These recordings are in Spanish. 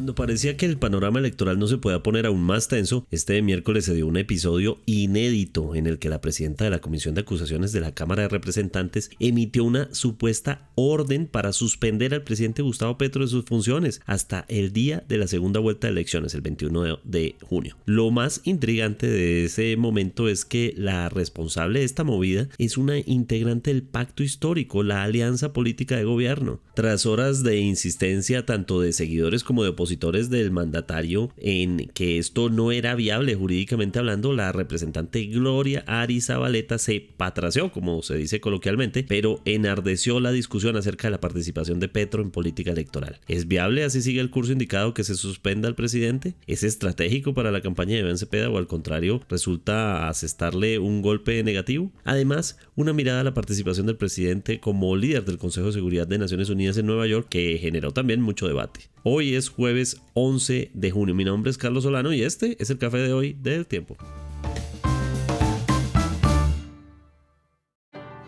Cuando parecía que el panorama electoral no se podía poner aún más tenso, este miércoles se dio un episodio inédito en el que la presidenta de la Comisión de Acusaciones de la Cámara de Representantes emitió una supuesta orden para suspender al presidente Gustavo Petro de sus funciones hasta el día de la segunda vuelta de elecciones, el 21 de junio. Lo más intrigante de ese momento es que la responsable de esta movida es una integrante del pacto histórico, la alianza política de gobierno. Tras horas de insistencia tanto de seguidores como de opositores del mandatario en que esto no era viable jurídicamente hablando, la representante Gloria Arizabaleta se patració, como se dice coloquialmente, pero enardeció la discusión acerca de la participación de Petro en política electoral. ¿Es viable así sigue el curso indicado que se suspenda al presidente? ¿Es estratégico para la campaña de Iván Cepeda o al contrario resulta asestarle un golpe negativo? Además, una mirada a la participación del presidente como líder del Consejo de Seguridad de Naciones Unidas en Nueva York, que generó también mucho debate. Hoy es jueves 11 de junio. Mi nombre es Carlos Solano y este es el café de hoy del Tiempo.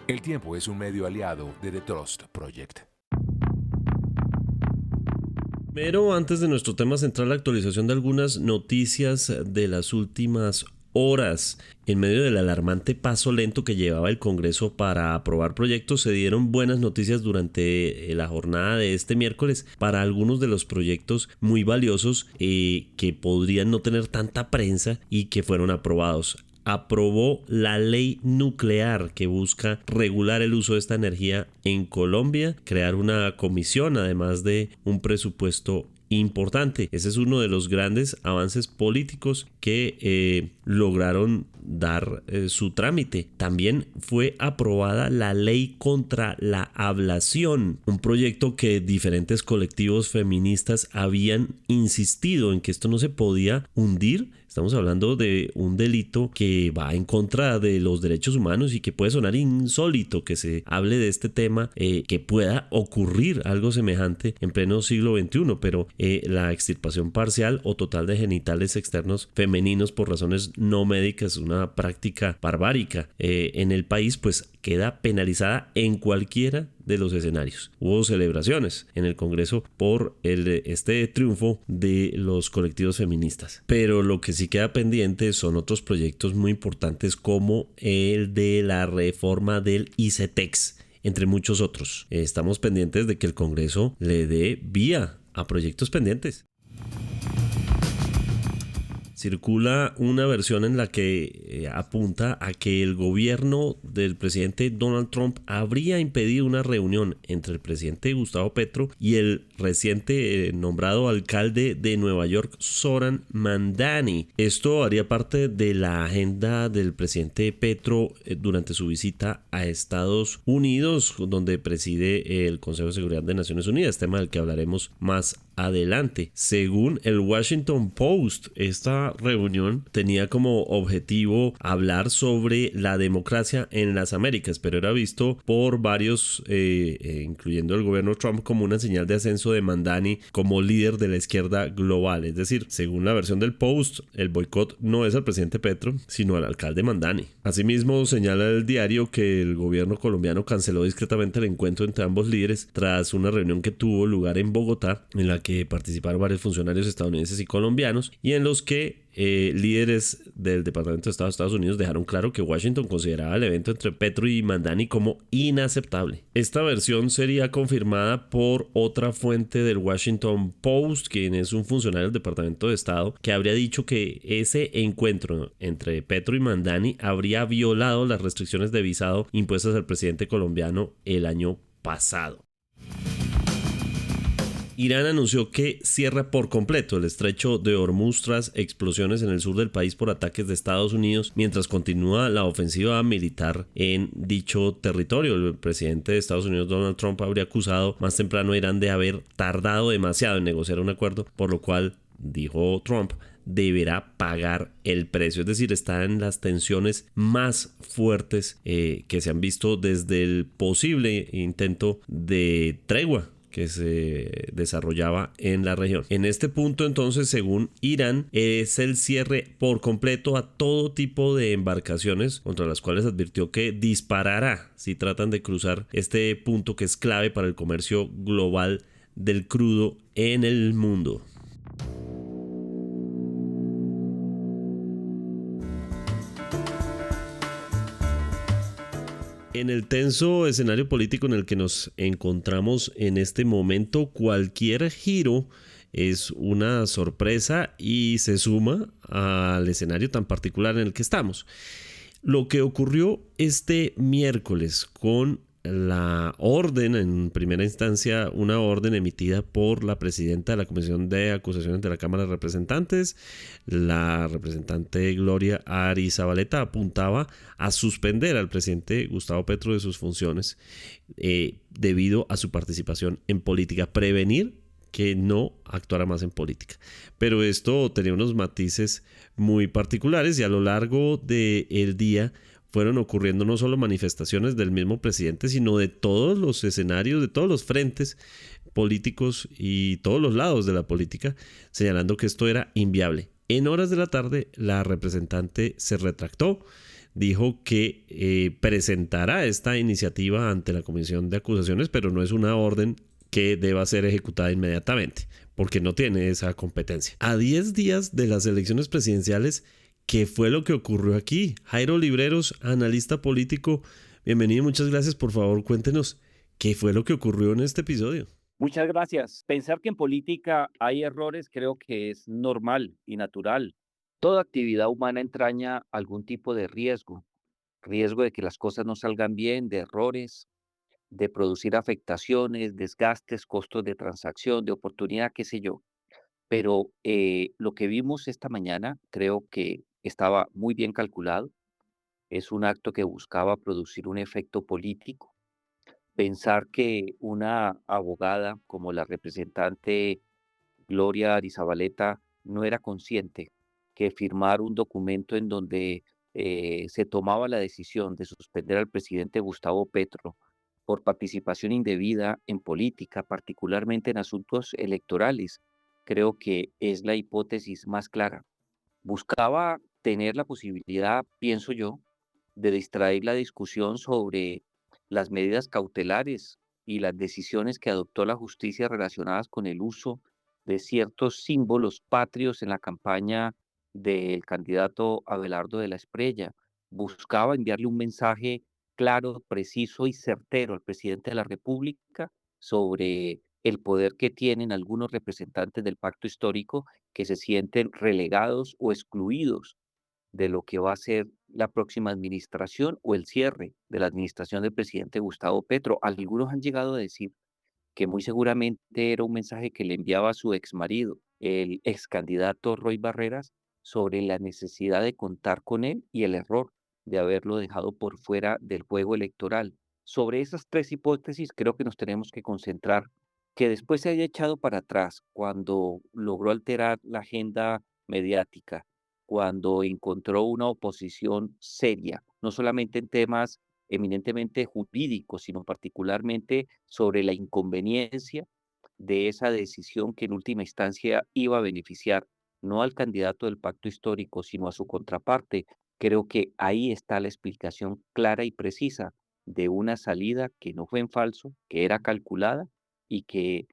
El Tiempo es un medio aliado de The Trust Project. Pero antes de nuestro tema central, la actualización de algunas noticias de las últimas horas. En medio del alarmante paso lento que llevaba el Congreso para aprobar proyectos, se dieron buenas noticias durante la jornada de este miércoles para algunos de los proyectos muy valiosos que podrían no tener tanta prensa y que fueron aprobados. Aprobó la ley nuclear que busca regular el uso de esta energía en Colombia, crear una comisión, además de un presupuesto importante. Ese es uno de los grandes avances políticos que lograron dar su trámite. También fue aprobada la ley contra la ablación, un proyecto que diferentes colectivos feministas habían insistido en que esto no se podía hundir. Estamos hablando de un delito que va en contra de los derechos humanos y que puede sonar insólito que se hable de este tema, que pueda ocurrir algo semejante en pleno siglo XXI, pero la extirpación parcial o total de genitales externos femeninos por razones no médicas es una práctica barbárica en el país, pues queda penalizada en cualquiera de los escenarios. Hubo celebraciones en el Congreso por este triunfo de los colectivos feministas, pero lo que sí queda pendiente son otros proyectos muy importantes como el de la reforma del ICETEX, entre muchos otros. Estamos pendientes de que el Congreso le dé vía a proyectos pendientes. Circula una versión en la que apunta a que el gobierno del presidente Donald Trump habría impedido una reunión entre el presidente Gustavo Petro y el reciente nombrado alcalde de Nueva York, Zoran Mandani. Esto haría parte de la agenda del presidente Petro durante su visita a Estados Unidos, donde preside el Consejo de Seguridad de Naciones Unidas, tema del que hablaremos más adelante. Según el Washington Post, esta reunión tenía como objetivo hablar sobre la democracia en las Américas, pero era visto por varios, incluyendo el gobierno Trump, como una señal de ascenso de Mandani como líder de la izquierda global. Es decir, según la versión del Post, el boicot no es al presidente Petro, sino al alcalde Mandani. Asimismo, señala el diario que el gobierno colombiano canceló discretamente el encuentro entre ambos líderes tras una reunión que tuvo lugar en Bogotá, en la que participaron varios funcionarios estadounidenses y colombianos, y en los que líderes del Departamento de Estado de Estados Unidos dejaron claro que Washington consideraba el evento entre Petro y Mandani como inaceptable. Esta versión sería confirmada por otra fuente del Washington Post, quien es un funcionario del Departamento de Estado, que habría dicho que ese encuentro entre Petro y Mandani habría violado las restricciones de visado impuestas al presidente colombiano el año pasado. Irán anunció que cierra por completo el estrecho de Hormuz tras explosiones en el sur del país por ataques de Estados Unidos, mientras continúa la ofensiva militar en dicho territorio. El presidente de Estados Unidos, Donald Trump, habría acusado más temprano a Irán de haber tardado demasiado en negociar un acuerdo, por lo cual, dijo Trump, deberá pagar el precio. Es decir, está en las tensiones más fuertes que se han visto desde el posible intento de tregua que se desarrollaba en la región. En este punto, entonces, según Irán, es el cierre por completo a todo tipo de embarcaciones, contra las cuales advirtió que disparará si tratan de cruzar este punto que es clave para el comercio global del crudo en el mundo. En el tenso escenario político en el que nos encontramos en este momento, cualquier giro es una sorpresa y se suma al escenario tan particular en el que estamos. Lo que ocurrió este miércoles con la orden, en primera instancia, una orden emitida por la presidenta de la Comisión de Acusaciones de la Cámara de Representantes, la representante Gloria Arizabaleta, apuntaba a suspender al presidente Gustavo Petro de sus funciones debido a su participación en política, prevenir que no actuara más en política. Pero esto tenía unos matices muy particulares y a lo largo del día fueron ocurriendo no solo manifestaciones del mismo presidente, sino de todos los escenarios, de todos los frentes políticos y todos los lados de la política, señalando que esto era inviable. En horas de la tarde, la representante se retractó, dijo que presentará esta iniciativa ante la Comisión de Acusaciones, pero no es una orden que deba ser ejecutada inmediatamente, porque no tiene esa competencia. A 10 días de las elecciones presidenciales, ¿qué fue lo que ocurrió aquí? Jairo Libreros, analista político, bienvenido, muchas gracias. Por favor, cuéntenos, ¿qué fue lo que ocurrió en este episodio? Muchas gracias. Pensar que en política hay errores creo que es normal y natural. Toda actividad humana entraña algún tipo de riesgo de que las cosas no salgan bien, de errores, de producir afectaciones, desgastes, costos de transacción, de oportunidad, qué sé yo. Pero lo que vimos esta mañana creo que estaba muy bien calculado. Es un acto que buscaba producir un efecto político. Pensar que una abogada como la representante Gloria Arizabaleta no era consciente que firmar un documento en donde se tomaba la decisión de suspender al presidente Gustavo Petro por participación indebida en política, particularmente en asuntos electorales, creo que es la hipótesis más clara. Buscaba tener la posibilidad, pienso yo, de distraer la discusión sobre las medidas cautelares y las decisiones que adoptó la justicia relacionadas con el uso de ciertos símbolos patrios en la campaña del candidato Abelardo de la Espriella. Buscaba enviarle un mensaje claro, preciso y certero al presidente de la República sobre el poder que tienen algunos representantes del pacto histórico que se sienten relegados o excluidos de lo que va a ser la próxima administración o el cierre de la administración del presidente Gustavo Petro. Algunos han llegado a decir que muy seguramente era un mensaje que le enviaba a su exmarido, el ex candidato Roy Barreras, sobre la necesidad de contar con él y el error de haberlo dejado por fuera del juego electoral. Sobre esas tres hipótesis creo que nos tenemos que concentrar. Que después se haya echado para atrás cuando logró alterar la agenda mediática, cuando encontró una oposición seria, no solamente en temas eminentemente jurídicos, sino particularmente sobre la inconveniencia de esa decisión que en última instancia iba a beneficiar no al candidato del pacto histórico, sino a su contraparte. Creo que ahí está la explicación clara y precisa de una salida que no fue en falso, que era calculada y que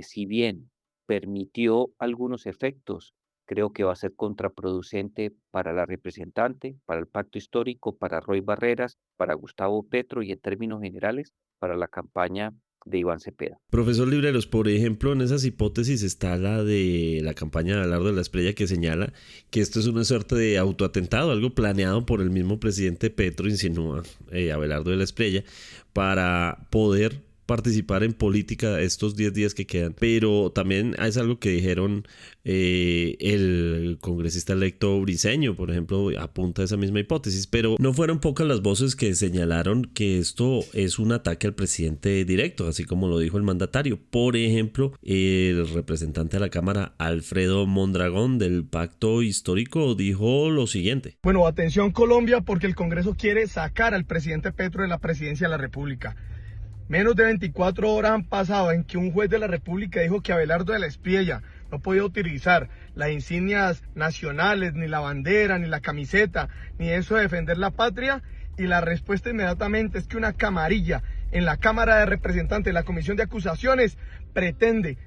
si bien permitió algunos efectos, creo que va a ser contraproducente para la representante, para el pacto histórico, para Roy Barreras, para Gustavo Petro y en términos generales para la campaña de Iván Cepeda. Profesor Libreros, por ejemplo, en esas hipótesis está la de la campaña de Abelardo de la Espriella, que señala que esto es una suerte de autoatentado, algo planeado por el mismo presidente Petro, insinúa Abelardo de la Espriella, para poder participar en política estos 10 días que quedan. Pero también es algo que dijeron el congresista electo Briceño, por ejemplo, apunta a esa misma hipótesis, pero no fueron pocas las voces que señalaron que esto es un ataque al presidente directo, así como lo dijo el mandatario. Por ejemplo, el representante de la Cámara, Alfredo Mondragón, del Pacto Histórico, dijo lo siguiente. Bueno, atención Colombia, porque el Congreso quiere sacar al presidente Petro de la presidencia de la República. Menos de 24 horas han pasado en que un juez de la República dijo que Abelardo de la Espriella no podía utilizar las insignias nacionales, ni la bandera, ni la camiseta, ni eso de defender la patria, y la respuesta inmediatamente es que una camarilla en la Cámara de Representantes, la Comisión de Acusaciones, pretende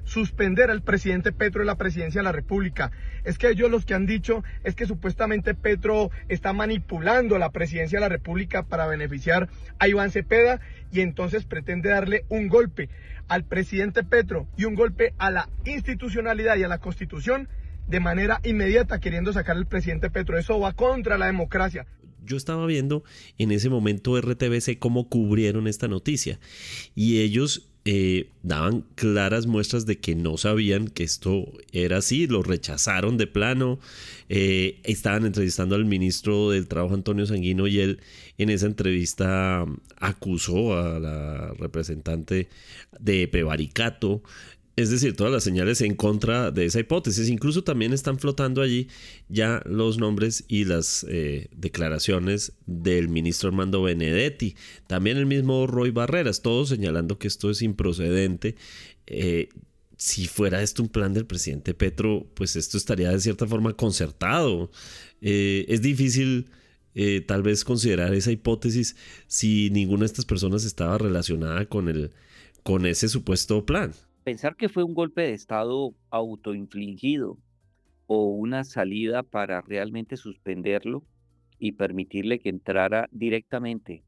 suspender al presidente Petro de la presidencia de la República. Es que ellos los que han dicho es que supuestamente Petro está manipulando la presidencia de la República para beneficiar a Iván Cepeda y entonces pretende darle un golpe al presidente Petro y un golpe a la institucionalidad y a la Constitución de manera inmediata, queriendo sacar al presidente Petro. Eso va contra la democracia. Yo estaba viendo en ese momento RTBC cómo cubrieron esta noticia y ellos daban claras muestras de que no sabían que esto era así, lo rechazaron de plano. Estaban entrevistando al ministro del Trabajo, Antonio Sanguino, y él en esa entrevista acusó a la representante de prevaricato. Es decir, todas las señales en contra de esa hipótesis. Incluso también están flotando allí ya los nombres y las declaraciones del ministro Armando Benedetti. También el mismo Roy Barreras, todos señalando que esto es improcedente. Si fuera esto un plan del presidente Petro, pues esto estaría de cierta forma concertado. Es difícil tal vez considerar esa hipótesis si ninguna de estas personas estaba relacionada con ese supuesto plan. Pensar que fue un golpe de Estado autoinfligido o una salida para realmente suspenderlo y permitirle que entrara directamente,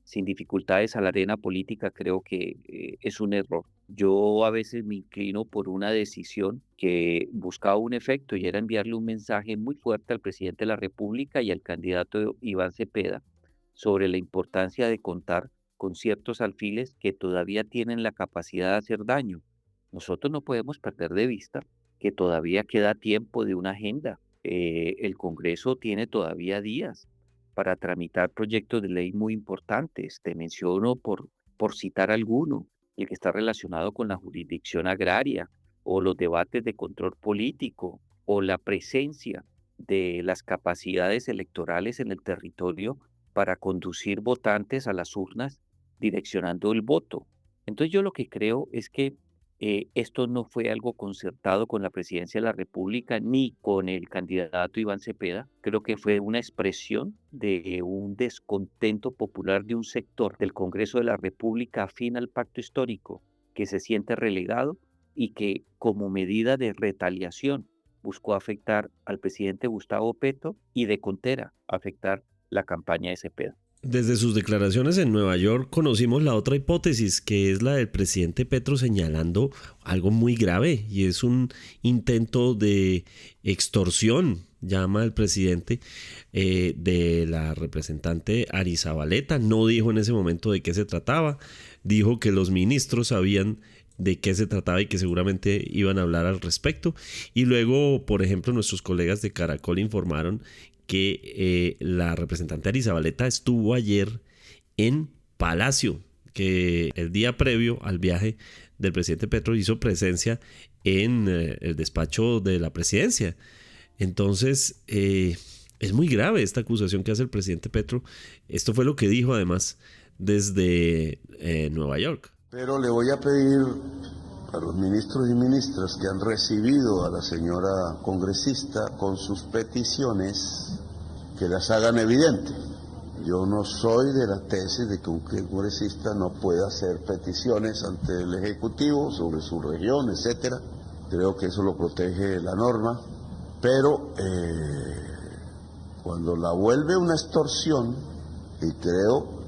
sin dificultades, a la arena política, creo que es un error. Yo a veces me inclino por una decisión que buscaba un efecto y era enviarle un mensaje muy fuerte al presidente de la República y al candidato Iván Cepeda sobre la importancia de contar con ciertos alfiles que todavía tienen la capacidad de hacer daño. Nosotros no podemos perder de vista que todavía queda tiempo de una agenda. El Congreso tiene todavía días para tramitar proyectos de ley muy importantes. Te menciono por citar alguno, el que está relacionado con la jurisdicción agraria o los debates de control político o la presencia de las capacidades electorales en el territorio para conducir votantes a las urnas direccionando el voto. Entonces yo lo que creo es que esto no fue algo concertado con la presidencia de la República ni con el candidato Iván Cepeda. Creo que fue una expresión de un descontento popular de un sector del Congreso de la República afín al pacto histórico, que se siente relegado y que, como medida de retaliación, buscó afectar al presidente Gustavo Petro y de contera afectar la campaña de Cepeda. Desde sus declaraciones en Nueva York conocimos la otra hipótesis, que es la del presidente Petro señalando algo muy grave, y es un intento de extorsión, llama el presidente, de la representante Arizabaleta. No dijo en ese momento de qué se trataba, dijo que los ministros sabían de qué se trataba y que seguramente iban a hablar al respecto. Y luego, por ejemplo, nuestros colegas de Caracol informaron que la representante Arizabaleta estuvo ayer en Palacio, que el día previo al viaje del presidente Petro hizo presencia en el despacho de la presidencia. Entonces, es muy grave esta acusación que hace el presidente Petro. Esto fue lo que dijo además desde Nueva York. Pero le voy a pedir a los ministros y ministras que han recibido a la señora congresista con sus peticiones que las hagan evidentes. Yo no soy de la tesis de que un congresista no pueda hacer peticiones ante el Ejecutivo sobre su región, etcétera. Creo que eso lo protege la norma, pero cuando la vuelve una extorsión, y creo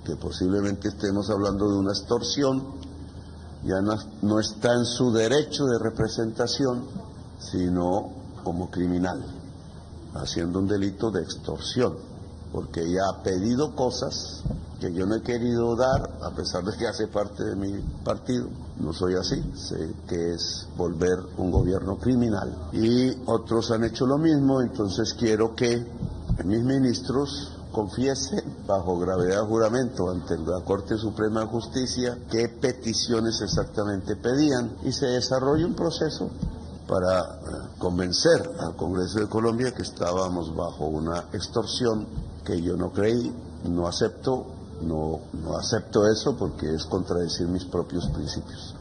que posiblemente estemos hablando de una extorsión, ya no está en su derecho de representación, sino como criminal, haciendo un delito de extorsión, porque ella ha pedido cosas que yo no he querido dar, a pesar de que hace parte de mi partido. No soy así, sé que es volver un gobierno criminal. Y otros han hecho lo mismo, entonces quiero que mis ministros confiesen bajo gravedad de juramento ante la Corte Suprema de Justicia qué peticiones exactamente pedían y se desarrolle un proceso para convencer al Congreso de Colombia que estábamos bajo una extorsión que yo no creí, no acepto eso porque es contradecir mis propios principios.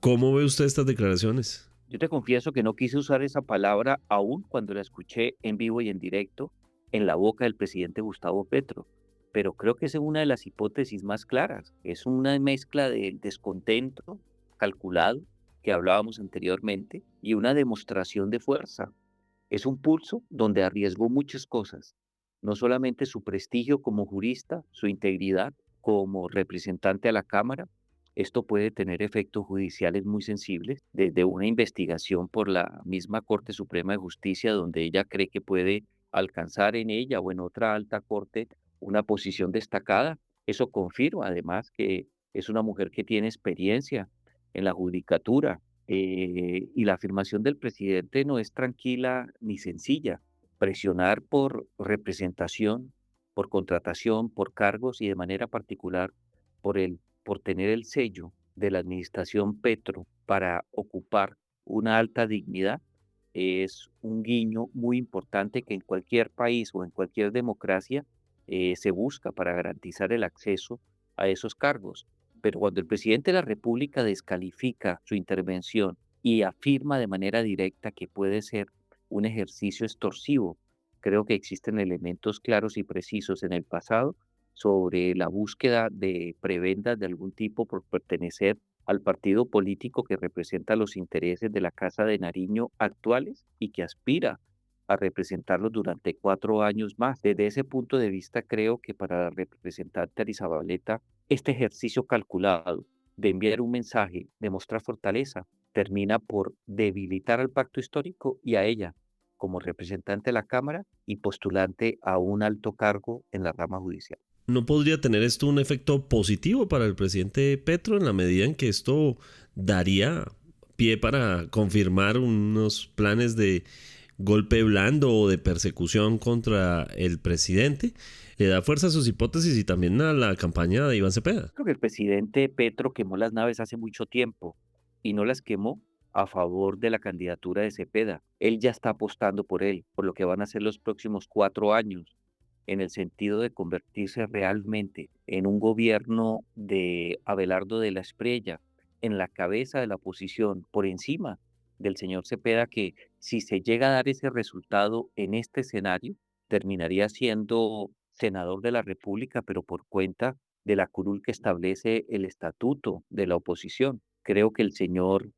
¿Cómo ve usted estas declaraciones? Yo te confieso que no quise usar esa palabra aún cuando la escuché en vivo y en directo en la boca del presidente Gustavo Petro. pero creo que esa es una de las hipótesis más claras. Es una mezcla de descontento calculado que hablábamos anteriormente y una demostración de fuerza. Es un pulso donde arriesgó muchas cosas, no solamente su prestigio como jurista, su integridad como representante a la Cámara. Esto puede tener efectos judiciales muy sensibles, desde una investigación por la misma Corte Suprema de Justicia, donde ella cree que puede alcanzar en ella o en otra alta corte una posición destacada. Eso confirma además que es una mujer que tiene experiencia en la judicatura, y la afirmación del presidente no es tranquila ni sencilla. Presionar por representación, por contratación, por cargos y de manera particular por tener el sello de la administración Petro para ocupar una alta dignidad es un guiño muy importante que en cualquier país o en cualquier democracia se busca para garantizar el acceso a esos cargos. Pero cuando el presidente de la República descalifica su intervención y afirma de manera directa que puede ser un ejercicio extorsivo, creo que existen elementos claros y precisos en el pasado sobre la búsqueda de prebendas de algún tipo por pertenecer al partido político que representa los intereses de la Casa de Nariño actuales y que aspira a representarlos durante 4 años más. Desde ese punto de vista, creo que para la representante Arizabaleta, este ejercicio calculado de enviar un mensaje, de mostrar fortaleza, termina por debilitar al pacto histórico y a ella como representante de la Cámara y postulante a un alto cargo en la rama judicial. ¿No podría tener esto un efecto positivo para el presidente Petro en la medida en que esto daría pie para confirmar unos planes de golpe blando o de persecución contra el presidente? Le da fuerza a sus hipótesis y también a la campaña de Iván Cepeda. Creo que el presidente Petro quemó las naves hace mucho tiempo y no las quemó a favor de la candidatura de Cepeda. Él ya está apostando por él, por lo que van a ser los próximos 4 años, en el sentido de convertirse realmente en un gobierno de Abelardo de la Espriella, en la cabeza de la oposición, por encima del señor Cepeda, que si se llega a dar ese resultado en este escenario, terminaría siendo senador de la República, pero por cuenta de la curul que establece el estatuto de la oposición. Creo que el señor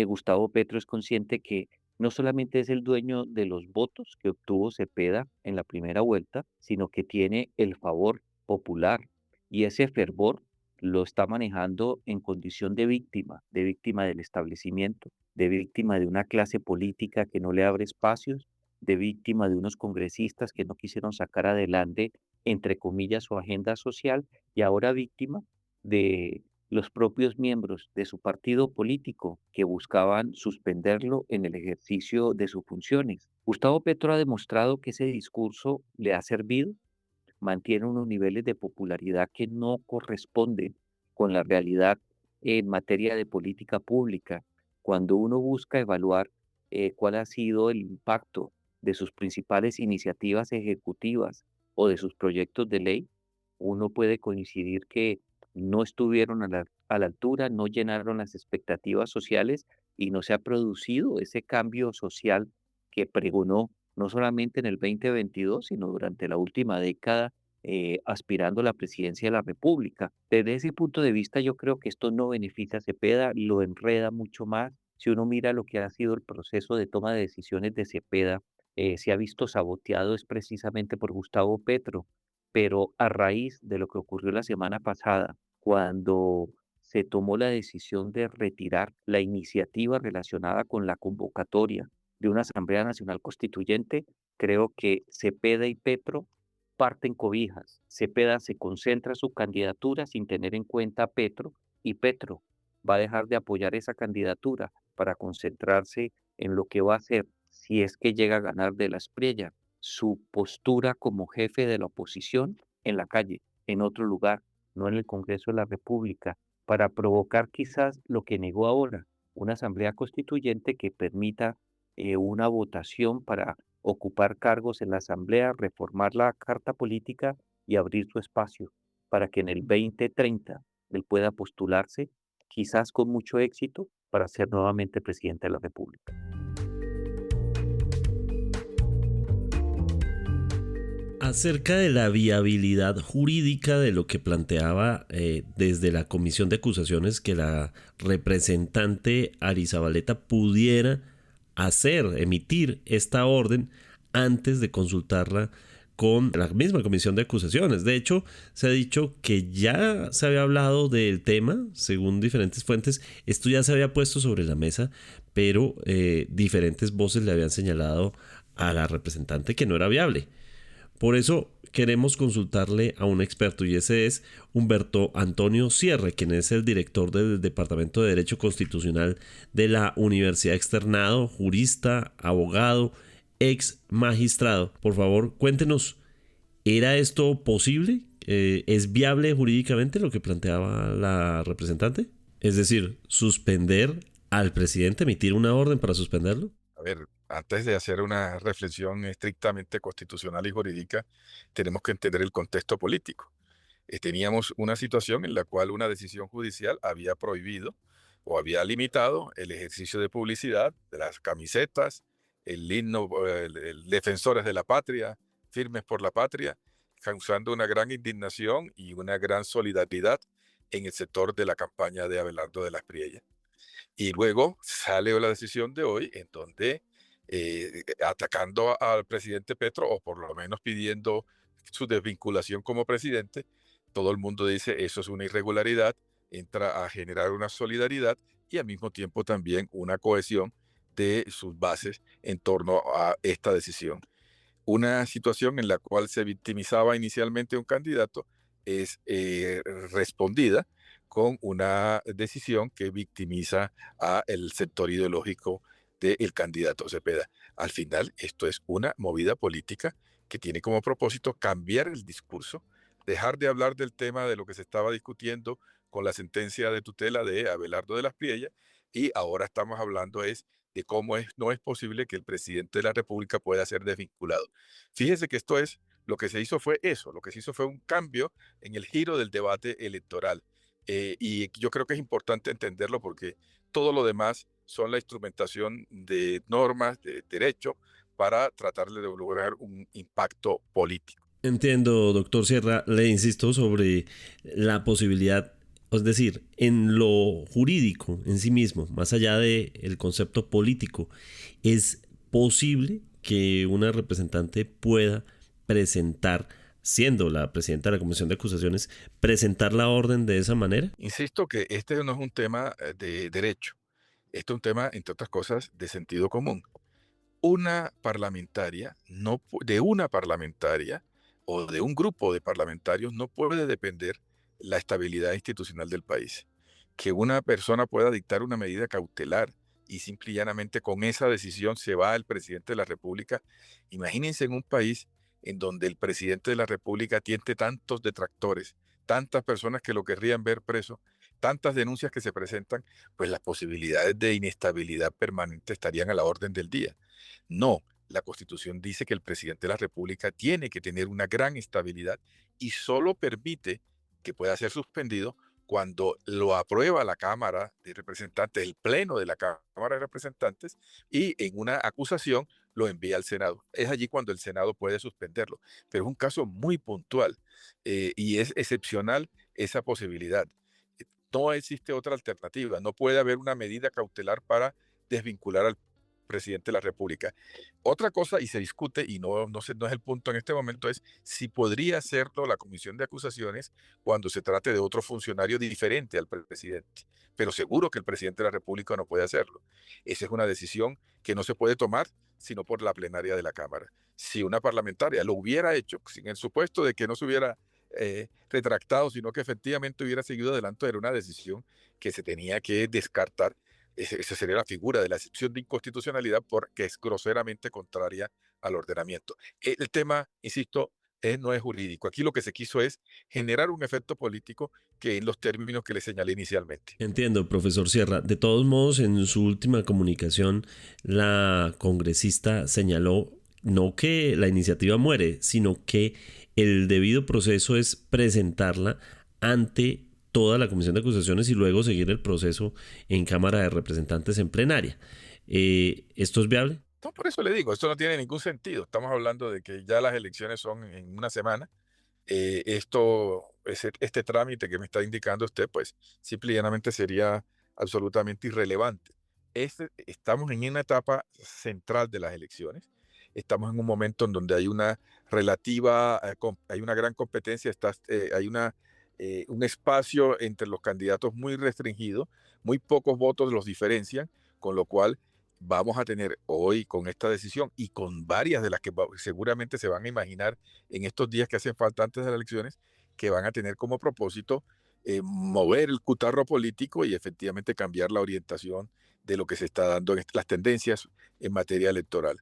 Gustavo Petro es consciente que no solamente es el dueño de los votos que obtuvo Cepeda en la primera vuelta, sino que tiene el favor popular y ese fervor lo está manejando en condición de víctima del establecimiento, de víctima de una clase política que no le abre espacios, de víctima de unos congresistas que no quisieron sacar adelante, entre comillas, su agenda social y ahora víctima de los propios miembros de su partido político que buscaban suspenderlo en el ejercicio de sus funciones. Gustavo Petro ha demostrado que ese discurso le ha servido, mantiene unos niveles de popularidad que no corresponden con la realidad en materia de política pública. Cuando uno busca evaluar cuál ha sido el impacto de sus principales iniciativas ejecutivas o de sus proyectos de ley, uno puede coincidir que no estuvieron a la altura, no llenaron las expectativas sociales y no se ha producido ese cambio social que pregonó no solamente en el 2022, sino durante la última década, aspirando a la presidencia de la República. Desde ese punto de vista, yo creo que esto no beneficia a Cepeda, lo enreda mucho más. Si uno mira lo que ha sido el proceso de toma de decisiones de Cepeda, se ha visto saboteado es precisamente por Gustavo Petro, pero a raíz de lo que ocurrió la semana pasada, cuando se tomó la decisión de retirar la iniciativa relacionada con la convocatoria de una Asamblea Nacional Constituyente, creo que Cepeda y Petro parten cobijas. Cepeda se concentra su candidatura sin tener en cuenta a Petro y Petro va a dejar de apoyar esa candidatura para concentrarse en lo que va a hacer si es que llega a ganar de la Espriella, su postura como jefe de la oposición en la calle, en otro lugar, no en el Congreso de la República, para provocar quizás lo que negó ahora, una asamblea constituyente que permita una votación para ocupar cargos en la asamblea, reformar la carta política y abrir su espacio para que en el 2030 él pueda postularse, quizás con mucho éxito, para ser nuevamente presidente de la República. Acerca de la viabilidad jurídica de lo que planteaba desde la Comisión de Acusaciones, que la representante Arizabaleta pudiera emitir esta orden antes de consultarla con la misma Comisión de Acusaciones. De hecho, se ha dicho que ya se había hablado del tema, según diferentes fuentes. Esto ya se había puesto sobre la mesa, pero diferentes voces le habían señalado a la representante que no era viable. Por eso queremos consultarle a un experto, y ese es Humberto Antonio Sierra, quien es el director del Departamento de Derecho Constitucional de la Universidad Externado, jurista, abogado, ex magistrado. Por favor, cuéntenos, ¿era esto posible? ¿Es viable jurídicamente lo que planteaba la representante? Es decir, suspender al presidente, emitir una orden para suspenderlo. A ver, antes de hacer una reflexión estrictamente constitucional y jurídica, tenemos que entender el contexto político. Teníamos una situación en la cual una decisión judicial había prohibido o había limitado el ejercicio de publicidad de las camisetas, el himno, el Defensores de la Patria, Firmes por la Patria, causando una gran indignación y una gran solidaridad en el sector de la campaña de Abelardo de la Espriella. Y luego sale la decisión de hoy en donde atacando al presidente Petro, o por lo menos pidiendo su desvinculación como presidente, todo el mundo dice eso es una irregularidad, entra a generar una solidaridad y al mismo tiempo también una cohesión de sus bases en torno a esta decisión. Una situación en la cual se victimizaba inicialmente un candidato es respondida con una decisión que victimiza a el sector ideológico del candidato Cepeda. Al final, esto es una movida política que tiene como propósito cambiar el discurso, dejar de hablar del tema de lo que se estaba discutiendo con la sentencia de tutela de Abelardo de la Espriella, y ahora estamos hablando de cómo no es posible que el presidente de la República pueda ser desvinculado. Fíjese que lo que se hizo fue eso, lo que se hizo fue un cambio en el giro del debate electoral. Y yo creo que es importante entenderlo porque todo lo demás son la instrumentación de normas, de derecho, para tratar de lograr un impacto político. Entiendo, doctor Sierra. Le insisto sobre la posibilidad, es decir, en lo jurídico en sí mismo, más allá del concepto político, ¿es posible que una representante pueda presentar, siendo la presidenta de la Comisión de Acusaciones, presentar la orden de esa manera? Insisto que este no es un tema de derecho, este es un tema, entre otras cosas, de sentido común. Una parlamentaria, de una parlamentaria o de un grupo de parlamentarios no puede depender la estabilidad institucional del país. Que una persona pueda dictar una medida cautelar y simple y llanamente con esa decisión se va el presidente de la República. Imagínense en un país en donde el presidente de la República tiene tantos detractores, tantas personas que lo querrían ver preso, tantas denuncias que se presentan, pues las posibilidades de inestabilidad permanente estarían a la orden del día. No, la Constitución dice que el presidente de la República tiene que tener una gran estabilidad y solo permite que pueda ser suspendido cuando lo aprueba la Cámara de Representantes, el Pleno de la Cámara de Representantes, y en una acusación lo envía al Senado. Es allí cuando el Senado puede suspenderlo. Pero es un caso muy puntual y es excepcional esa posibilidad. No existe otra alternativa. No puede haber una medida cautelar para desvincular al presidente de la República. Otra cosa, y se discute, y no es el punto en este momento, es si podría hacerlo la Comisión de Acusaciones cuando se trate de otro funcionario diferente al presidente. Pero seguro que el presidente de la República no puede hacerlo. Esa es una decisión que no se puede tomar sino por la plenaria de la Cámara. Si una parlamentaria lo hubiera hecho, sin el supuesto de que no se hubiera retractado, sino que efectivamente hubiera seguido adelante, era una decisión que se tenía que descartar. Esa sería la figura de la excepción de inconstitucionalidad porque es groseramente contraria al ordenamiento. El tema, insisto, no es jurídico. Aquí lo que se quiso es generar un efecto político que en los términos que le señalé inicialmente. Entiendo, profesor Sierra. De todos modos, en su última comunicación, la congresista señaló no que la iniciativa muere, sino que el debido proceso es presentarla ante toda la Comisión de Acusaciones y luego seguir el proceso en Cámara de Representantes en plenaria. ¿Esto es viable? No, por eso le digo, esto no tiene ningún sentido. Estamos hablando de que ya las elecciones son en una semana. Este trámite que me está indicando usted, pues simple y llanamente sería absolutamente irrelevante. Estamos en una etapa central de las elecciones. Estamos en un momento en donde hay una hay una gran competencia, hay un espacio entre los candidatos muy restringido, muy pocos votos los diferencian, con lo cual vamos a tener hoy con esta decisión y con varias de las que seguramente se van a imaginar en estos días que hacen falta antes de las elecciones, que van a tener como propósito mover el cutarro político y efectivamente cambiar la orientación de lo que se está dando en las tendencias en materia electoral.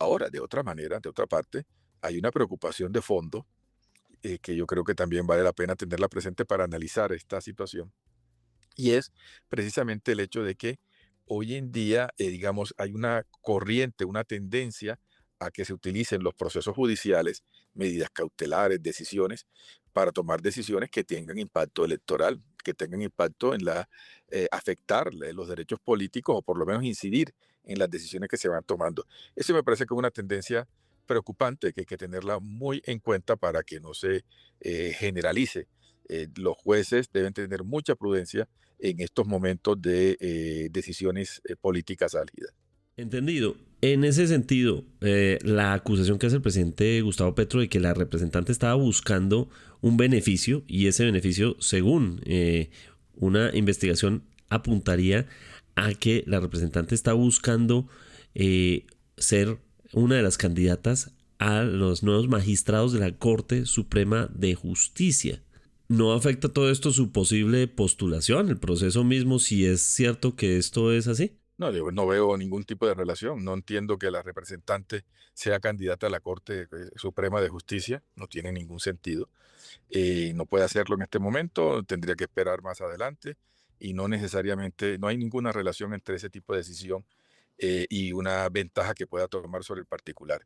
Ahora, de otra manera, de otra parte, hay una preocupación de fondo que yo creo que también vale la pena tenerla presente para analizar esta situación, y es precisamente el hecho de que hoy en día, digamos, hay una corriente, una tendencia a que se utilicen los procesos judiciales, medidas cautelares, decisiones, para tomar decisiones que tengan impacto electoral, que tengan impacto en afectar los derechos políticos o por lo menos incidir en las decisiones que se van tomando. Eso me parece que es una tendencia preocupante que hay que tenerla muy en cuenta para que no se generalice. Los jueces deben tener mucha prudencia en estos momentos de decisiones políticas álgidas. Entendido. En ese sentido, la acusación que hace el presidente Gustavo Petro de que la representante estaba buscando un beneficio y ese beneficio, según una investigación, apuntaría a que la representante está buscando ser una de las candidatas a los nuevos magistrados de la Corte Suprema de Justicia. ¿No afecta todo esto su posible postulación, el proceso mismo, si es cierto que esto es así? No, digo, no veo ningún tipo de relación. No entiendo que la representante sea candidata a la Corte Suprema de Justicia. No tiene ningún sentido. No puede hacerlo en este momento. Tendría que esperar más adelante. Y no necesariamente, no hay ninguna relación entre ese tipo de decisión y una ventaja que pueda tomar sobre el particular.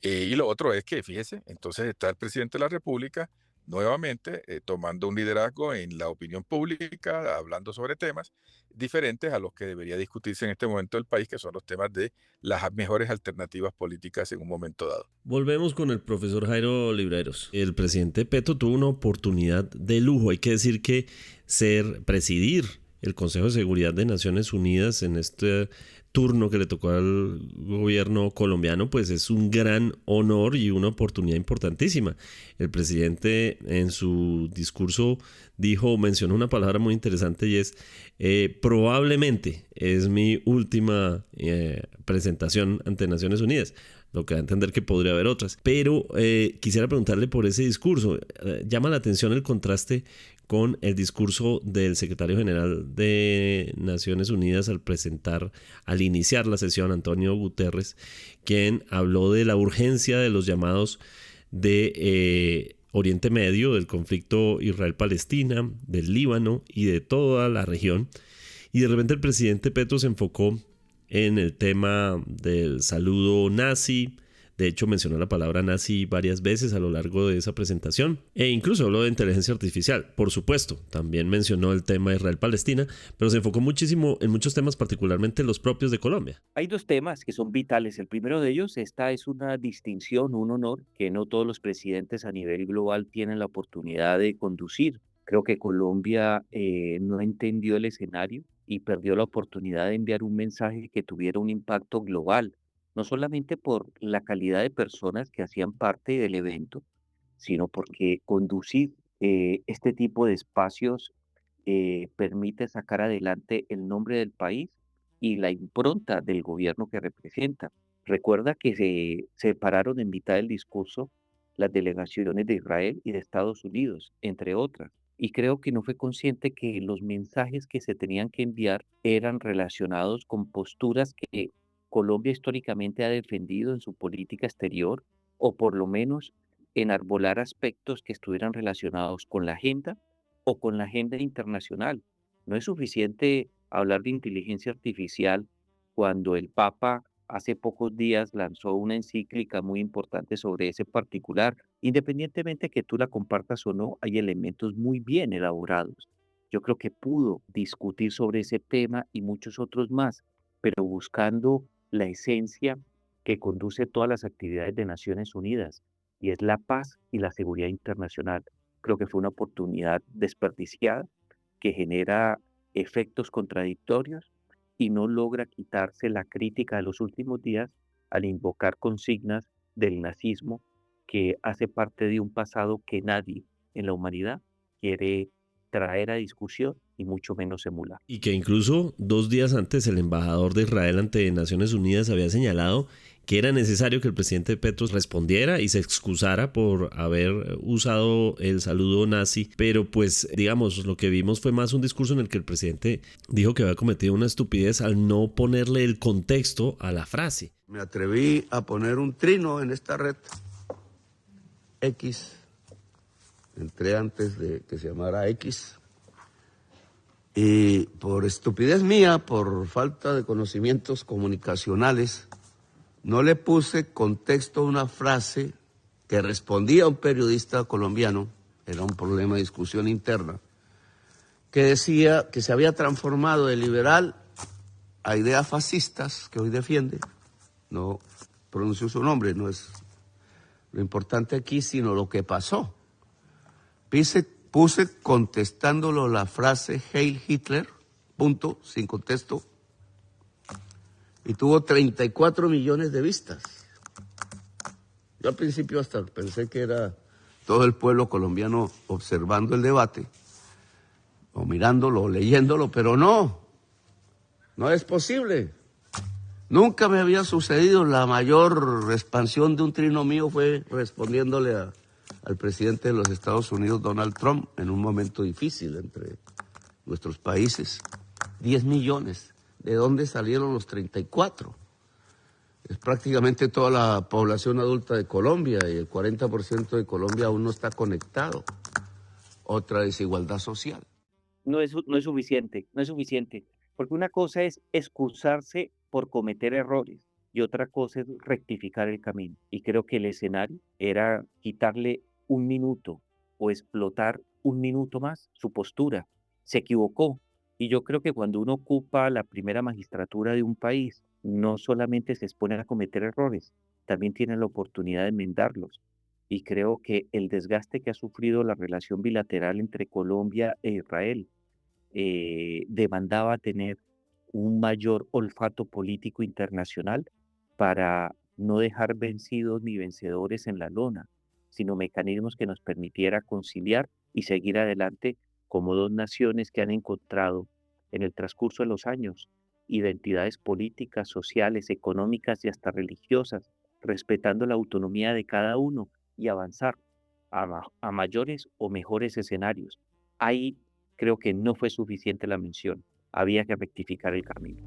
Y lo otro es que, fíjese, entonces está el presidente de la República nuevamente tomando un liderazgo en la opinión pública, hablando sobre temas diferentes a los que debería discutirse en este momento del país, que son los temas de las mejores alternativas políticas en un momento dado. Volvemos con el profesor Jairo Libreros. El presidente Petro tuvo una oportunidad de lujo. Hay que decir que presidir el Consejo de Seguridad de Naciones Unidas en este turno que le tocó al gobierno colombiano, pues es un gran honor y una oportunidad importantísima. El presidente en su discurso mencionó una palabra muy interesante y es probablemente es mi última presentación ante Naciones Unidas, lo que da a entender que podría haber otras. Pero quisiera preguntarle por ese discurso. Llama la atención el contraste con el discurso del secretario general de Naciones Unidas al iniciar la sesión, Antonio Guterres, quien habló de la urgencia de los llamados de Oriente Medio, del conflicto Israel-Palestina, del Líbano y de toda la región. Y de repente el presidente Petro se enfocó en el tema del saludo nazi. De hecho, mencionó la palabra nazi varias veces a lo largo de esa presentación. E incluso habló de inteligencia artificial. Por supuesto, también mencionó el tema Israel-Palestina, pero se enfocó muchísimo en muchos temas, particularmente los propios de Colombia. Hay dos temas que son vitales. El primero de ellos, esta es una distinción, un honor que no todos los presidentes a nivel global tienen la oportunidad de conducir. Creo que Colombia no entendió el escenario y perdió la oportunidad de enviar un mensaje que tuviera un impacto global, no solamente por la calidad de personas que hacían parte del evento, sino porque conducir este tipo de espacios permite sacar adelante el nombre del país y la impronta del gobierno que representa. Recuerda que se separaron en mitad del discurso las delegaciones de Israel y de Estados Unidos, entre otras. Y creo que no fue consciente que los mensajes que se tenían que enviar eran relacionados con posturas que Colombia históricamente ha defendido en su política exterior, o por lo menos enarbolar aspectos que estuvieran relacionados con la agenda o con la agenda internacional. No es suficiente hablar de inteligencia artificial cuando el Papa hace pocos días lanzó una encíclica muy importante sobre ese particular. Independientemente que tú la compartas o no, hay elementos muy bien elaborados. Yo creo que pudo discutir sobre ese tema y muchos otros más, pero buscando la esencia que conduce todas las actividades de Naciones Unidas, y es la paz y la seguridad internacional. Creo que fue una oportunidad desperdiciada que genera efectos contradictorios y no logra quitarse la crítica de los últimos días al invocar consignas del nazismo que hace parte de un pasado que nadie en la humanidad quiere traer a discusión y mucho menos emular. Y que incluso 2 días antes el embajador de Israel ante Naciones Unidas había señalado que era necesario que el presidente Petro respondiera y se excusara por haber usado el saludo nazi, pero pues digamos lo que vimos fue más un discurso en el que el presidente dijo que había cometido una estupidez al no ponerle el contexto a la frase. Me atreví a poner un trino en esta red X, entré antes de que se llamara X, y por estupidez mía, por falta de conocimientos comunicacionales, no le puse contexto a una frase que respondía a un periodista colombiano, era un problema de discusión interna, que decía que se había transformado de liberal a ideas fascistas que hoy defiende. No pronuncio su nombre, no es lo importante aquí, sino lo que pasó. Puse contestándolo la frase Heil Hitler, punto, sin contexto, y tuvo 34 millones de vistas. Yo al principio hasta pensé que era todo el pueblo colombiano observando el debate, o mirándolo, o leyéndolo, pero no es posible. Nunca me había sucedido. La mayor expansión de un trino mío fue respondiéndole al presidente de los Estados Unidos, Donald Trump, en un momento difícil entre nuestros países. 10 millones. ¿De dónde salieron los 34? Es prácticamente toda la población adulta de Colombia, y el 40% de Colombia aún no está conectado. Otra desigualdad social. No es suficiente, porque una cosa es excusarse por cometer errores y otra cosa es rectificar el camino. Y creo que el escenario era quitarle un minuto o explotar un minuto más su postura. Se equivocó. Y yo creo que cuando uno ocupa la primera magistratura de un país, no solamente se expone a cometer errores, también tiene la oportunidad de enmendarlos. Y creo que el desgaste que ha sufrido la relación bilateral entre Colombia e Israel demandaba tener un mayor olfato político internacional para no dejar vencidos ni vencedores en la lona, sino mecanismos que nos permitiera conciliar y seguir adelante como dos naciones que han encontrado en el transcurso de los años identidades políticas, sociales, económicas y hasta religiosas, respetando la autonomía de cada uno y avanzar a mayores o mejores escenarios. Ahí creo que no fue suficiente la mención, había que rectificar el camino.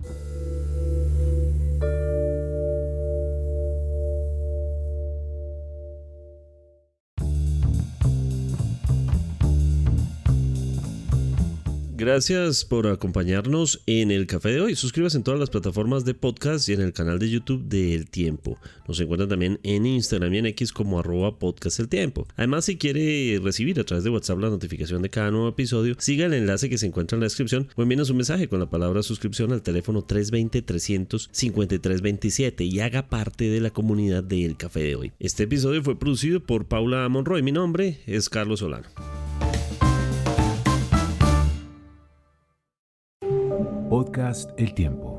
Gracias por acompañarnos en el café de hoy. Suscríbase en todas las plataformas de podcast y en el canal de YouTube de El Tiempo. Nos encuentran también en Instagram y en X como @podcasteltiempo. Además, si quiere recibir a través de WhatsApp la notificación de cada nuevo episodio, siga el enlace que se encuentra en la descripción o envíenos un mensaje con la palabra suscripción al teléfono 320-300-5327 y haga parte de la comunidad de El Café de Hoy. Este episodio fue producido por Paula Monroy. Mi nombre es Carlos Solano. Podcast El Tiempo.